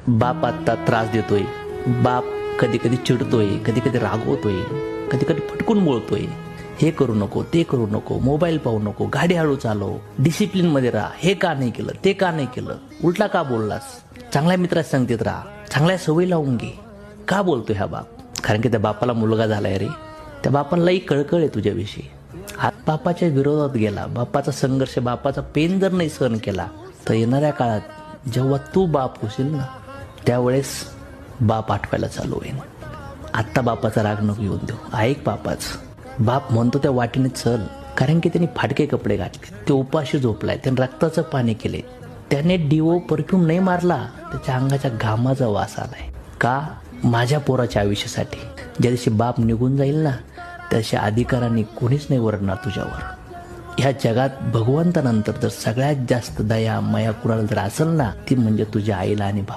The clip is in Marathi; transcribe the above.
बाप आत्ता त्रास देतोय, बाप कधी कधी चिडतोय, कधी कधी रागवतोय, कधी कधी फटकून बोलतोय, हे करू नको, ते करू नको, मोबाईल पाहू नको, गाडी हळू चालव, डिसिप्लिन मध्ये राहा, हे का नाही केलं, ते का नाही केलं, उलटा का बोललास, चांगल्या मित्रात संगतीत राहा, चांगल्या सवयी लावून घे. का बोलतोय हा बाप? कारण की त्या बापाला मुलगा झालाय रे. त्या बापालाही कळकळ आहे तुझ्याविषयी. हा बापाच्या विरोधात गेला, बापाचा संघर्ष, बापाचा पेन जर नाही सहन केला तर येणाऱ्या काळात जेव्हा तू बाप होशील ना, त्यावेळेस बाप आठवायला चालू होईल. आत्ता बापाचा राग नको येऊन देऊ. ऐक बापाच. बाप म्हणतो त्या वाटेने चल, कारण की त्यांनी फाटके कपडे घातले, ते उपाशी झोपलाय, त्याने रक्ताचं पाणी केले, त्याने डिओ परफ्यूम नाही मारला, त्याच्या अंगाच्या घामाचा वास आलाय. का? माझ्या पोराच्या आयुष्यासाठी. ज्या दिवशी बाप निघून जाईल ना, त्या दिवशी अधिकाराने कोणीच नाही ओरडणार तुझ्यावर. ह्या जगात भगवंतानंतर जर सगळ्यात जास्त दया माया कुणाला जर असेल ना, ती म्हणजे तुझ्या आईला आणि बाप.